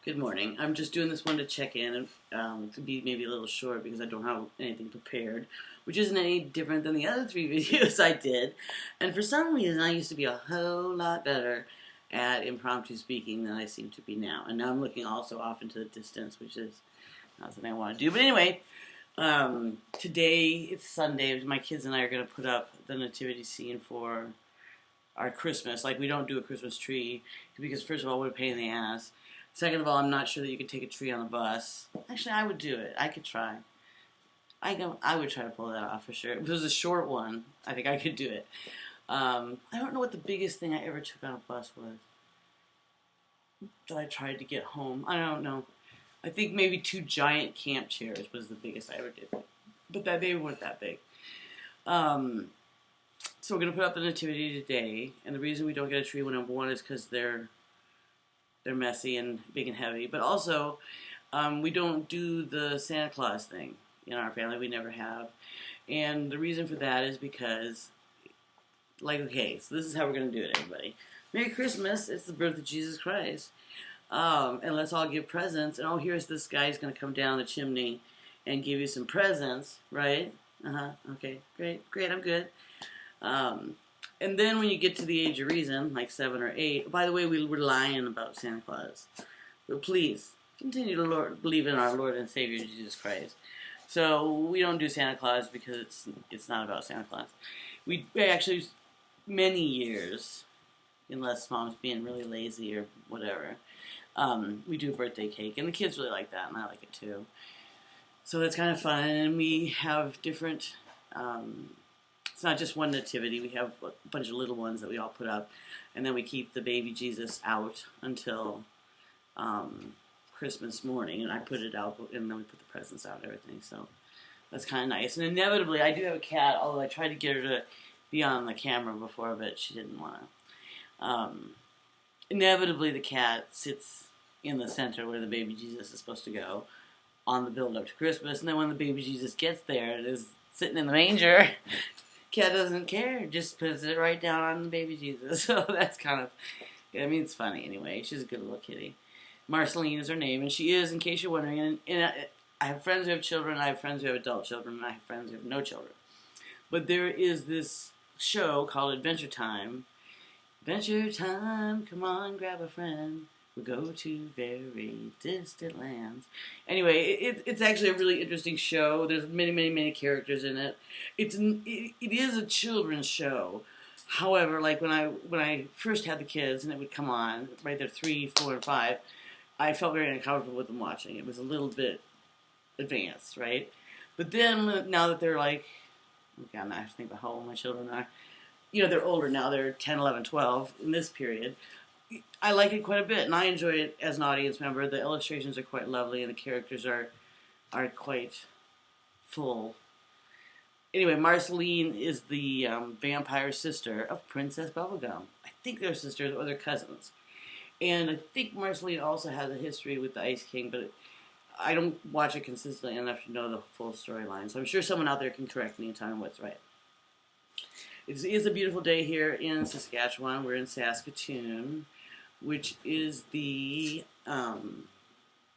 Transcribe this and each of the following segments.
Good morning. I'm just doing this one to check in and to be maybe a little short because I don't have anything prepared, which isn't any different than the other three videos I did. And for some reason, I used to be a whole lot better at impromptu speaking than I seem to be now. And now I'm looking also off into the distance, which is not something I want to do. But anyway, today it's Sunday. My kids and I are going to put up the nativity scene for our Christmas. Like, we don't do a Christmas tree because, first of all, what a pain in the ass. Second of all, I'm not sure that you could take a tree on the bus. Actually, I would do it. I could try. I would try to pull that off for sure. If it was a short one, I think I could do it. I don't know what the biggest thing I ever took on a bus was that I tried to get home. I don't know. I think maybe 2 giant camp chairs was the biggest I ever did. But they weren't that big. So we're going to put up the nativity today. And the reason we don't get a tree, number one, is because they're messy and big and heavy. But also, we don't do the Santa Claus thing in our family. We never have. And the reason for that is because, like, okay, so this is how we're going to do it, everybody. Merry Christmas. It's the birth of Jesus Christ. And let's all give presents. And, oh, here's this guy who's going to come down the chimney and give you some presents, right? Okay, great, I'm good. And then when you get to the age of reason, like 7 or 8, by the way, we were lying about Santa Claus. But please, continue to believe in our Lord and Savior, Jesus Christ. So we don't do Santa Claus because it's not about Santa Claus. We actually, many years, unless Mom's being really lazy or whatever, we do a birthday cake. And the kids really like that, and I like it too. So that's kind of fun. And we have different... it's not just one nativity. We have a bunch of little ones that we all put up. And then we keep the baby Jesus out until Christmas morning. And I put it out, and then we put the presents out and everything. So that's kind of nice. And inevitably, I do have a cat, although I tried to get her to be on the camera before, but she didn't want to. Inevitably, the cat sits in the center where the baby Jesus is supposed to go on the build-up to Christmas. And then when the baby Jesus gets there, it is sitting in the manger. Cat doesn't care, just puts it right down on the baby Jesus. So that's kind of, I mean, it's funny anyway. She's a good little kitty. Marceline is her name, and she is, in case you're wondering, and I have friends who have children, I have friends who have adult children, and I have friends who have no children. But there is this show called Adventure Time. Adventure Time, come on, grab a friend. We'll go to very distant lands. Anyway, it's actually a really interesting show. There's many characters in it. It is a children's show. However, like when I first had the kids and it would come on, right, they're 3, 4, and 5, I felt very uncomfortable with them watching. It was a little bit advanced, right? But then now that they're like, okay, I'm not have to think about how old my children are. You know, they're older now. They're 10, 11, 12 in this period. I like it quite a bit, and I enjoy it as an audience member. The illustrations are quite lovely, and the characters are quite full. Anyway, Marceline is the vampire sister of Princess Bubblegum. I think they're sisters or they're cousins. And I think Marceline also has a history with the Ice King, but I don't watch it consistently enough to know the full storyline. So I'm sure someone out there can correct me and tell me what's right. It is a beautiful day here in Saskatchewan. We're in Saskatoon, which is the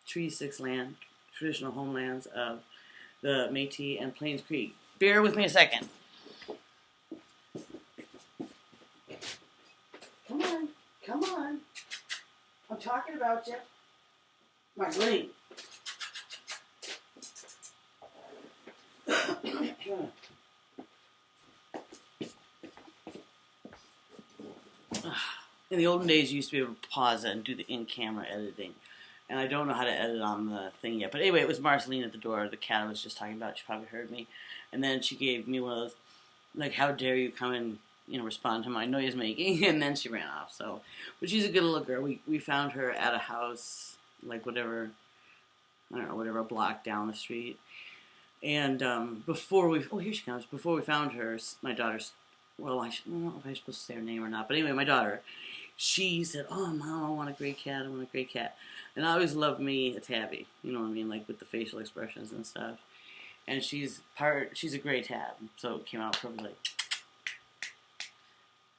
Treaty 6 land, traditional homelands of the Métis and Plains Creek. Bear with me a second. Come on. I'm talking about you. Marceline. In the olden days, you used to be able to pause it and do the in-camera editing. And I don't know how to edit on the thing yet. But anyway, it was Marceline at the door, the cat I was just talking about. She probably heard me. And then she gave me one of those, like, how dare you come and, respond to my noise making. And then she ran off. So, but she's a good little girl. We found her at a house, like whatever block down the street. And here she comes. Before we found her, my daughter's, well, I don't know if I'm supposed to say her name or not. But anyway, my daughter, she said, oh, Mom, I want a gray cat. And I always loved me a tabby. You know what I mean? Like with the facial expressions and stuff. And she's a gray tab. So it came out perfectly.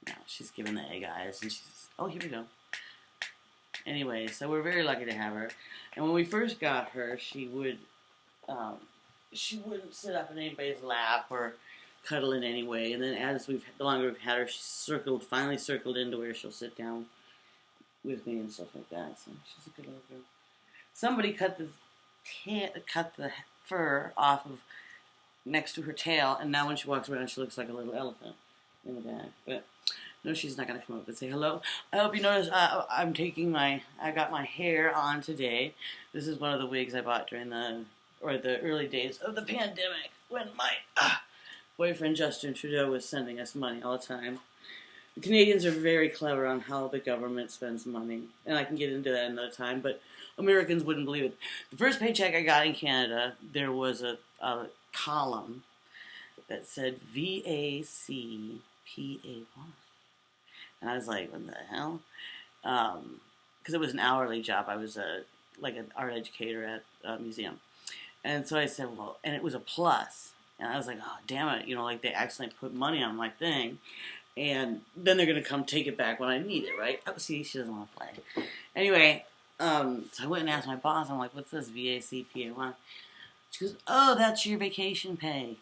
Now she's giving the egg eyes. And she's, oh, here we go. Anyway, so we're very lucky to have her. And when we first got her, she wouldn't sit up in anybody's lap or cuddle in any way. And then the longer we've had her, finally circled into where she'll sit down with me and stuff like that. So she's a good little girl. Somebody cut the fur off of next to her tail, and now when she walks around, she looks like a little elephant in the back. But no, she's not going to come up and say hello. I hope you notice I got my hair on today. This is one of the wigs I bought during the early days of the pandemic when my boyfriend Justin Trudeau was sending us money all the time. The Canadians are very clever on how the government spends money, and I can get into that another time, but Americans wouldn't believe it. The first paycheck I got in Canada, there was a column that said VACPAY. And I was like, what the hell? Because it was an hourly job. I was like an art educator at a museum. And so I said, well, and it was a plus. And I was like, oh, damn it. Like they accidentally put money on my thing. And then they're going to come take it back when I need it, right? Oh, see, she doesn't want to play. Anyway, so I went and asked my boss. I'm like, what's this VACPAY? She goes, oh, that's your vacation pay.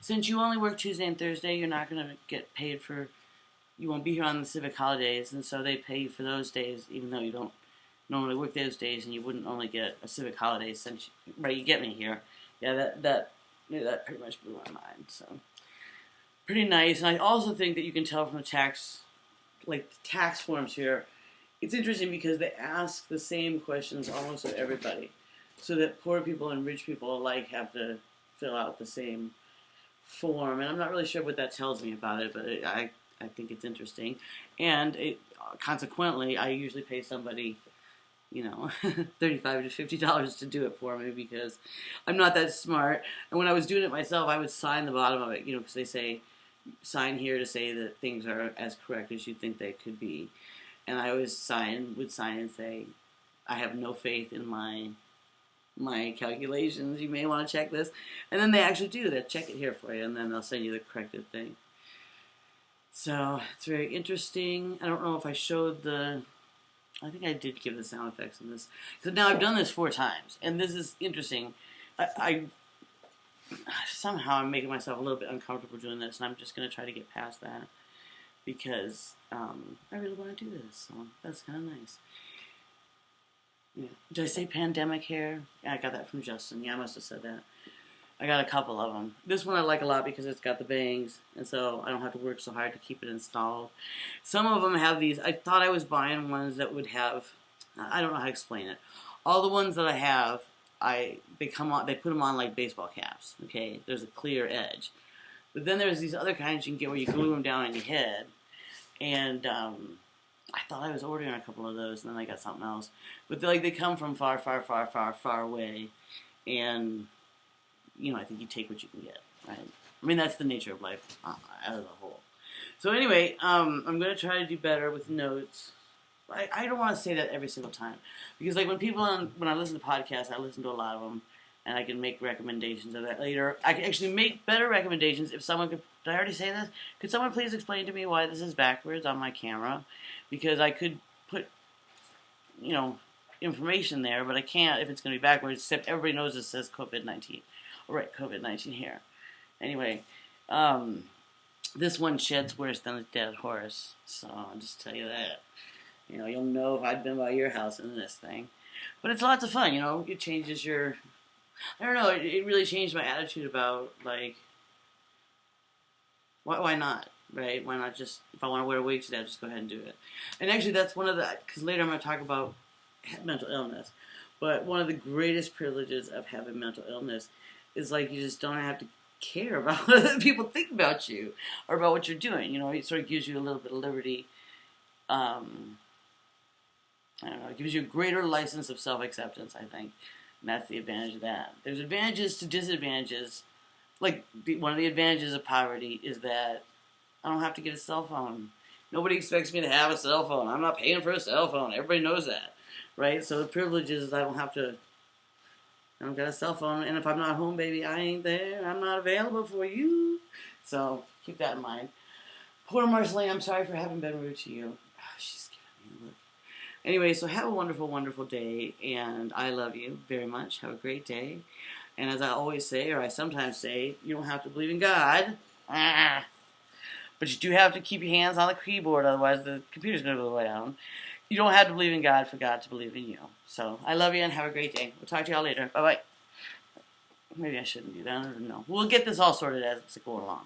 Since you only work Tuesday and Thursday, you're not going to get paid you won't be here on the civic holidays, and so they pay you for those days, even though you don't normally work those days, and you wouldn't only get a civic holiday since, right, you get me here. Yeah, that pretty much blew my mind, so. Pretty nice, and I also think that you can tell from the tax forms here, it's interesting because they ask the same questions almost of everybody, so that poor people and rich people alike have to fill out the same form, and I'm not really sure what that tells me about it, but I think it's interesting, and consequently, I usually pay somebody, $35 to $50 to do it for me because I'm not that smart. And when I was doing it myself, I would sign the bottom of it, because they say, sign here to say that things are as correct as you think they could be. And I always would sign and say, I have no faith in my calculations. You may want to check this. And then they actually do. They'll check it here for you, and then they'll send you the corrected thing. So, it's very interesting. I don't know if I showed I think I did give the sound effects in this. So now I've done this 4 times, and this is interesting. Somehow I'm making myself a little bit uncomfortable doing this, and I'm just going to try to get past that because I really want to do this, so that's kind of nice. Yeah. Did I say pandemic hair? Yeah, I got that from Justin. Yeah, I must have said that. I got a couple of them. This one I like a lot because it's got the bangs, and so I don't have to work so hard to keep it installed. Some of them have these. I thought I was buying ones that would have, I don't know how to explain it. All the ones that I have, they put them on like baseball caps, okay? There's a clear edge. But then there's these other kinds you can get where you glue them down on your head, and I thought I was ordering a couple of those, and then I got something else. But they come from far, far, far, far, far away, and I think you take what you can get, right? I mean, that's the nature of life as a whole. So anyway, I'm going to try to do better with notes. I don't want to say that every single time. Because when I listen to podcasts, I listen to a lot of them, and I can make recommendations of that later. I can actually make better recommendations if someone could, did I already say this? Could someone please explain to me why this is backwards on my camera? Because I could put, information there, but I can't if it's going to be backwards, except everybody knows it says COVID-19. Right, COVID-19 here. Anyway, this one sheds worse than a dead horse, so I'll just tell you that. You'll know if I'd been by your house in this thing. But it's lots of fun, it changes your, I don't know, it really changed my attitude about, why not, right? Why not just, if I want to wear a wig today, I'll just go ahead and do it. And actually, that's one of because later I'm going to talk about mental illness, but one of the greatest privileges of having mental illness is you just don't have to care about what other people think about you or about what you're doing. It sort of gives you a little bit of liberty. I don't know, it gives you a greater license of self-acceptance, I think. And that's the advantage of that. There's advantages to disadvantages. One of the advantages of poverty is that I don't have to get a cell phone. Nobody expects me to have a cell phone. I'm not paying for a cell phone. Everybody knows that, right? So the privilege is I don't got a cell phone, and if I'm not home, baby, I ain't there. I'm not available for you. So keep that in mind. Poor Marceline, I'm sorry for having been rude to you. Oh, she's giving me a look. Anyway, so have a wonderful, wonderful day, and I love you very much. Have a great day. And as I always say, or I sometimes say, you don't have to believe in God. But you do have to keep your hands on the keyboard, otherwise the computer's going to go down. You don't have to believe in God for God to believe in you. So, I love you and have a great day. We'll talk to y'all later. Bye-bye. Maybe I shouldn't do that. I don't know. We'll get this all sorted as it's going along.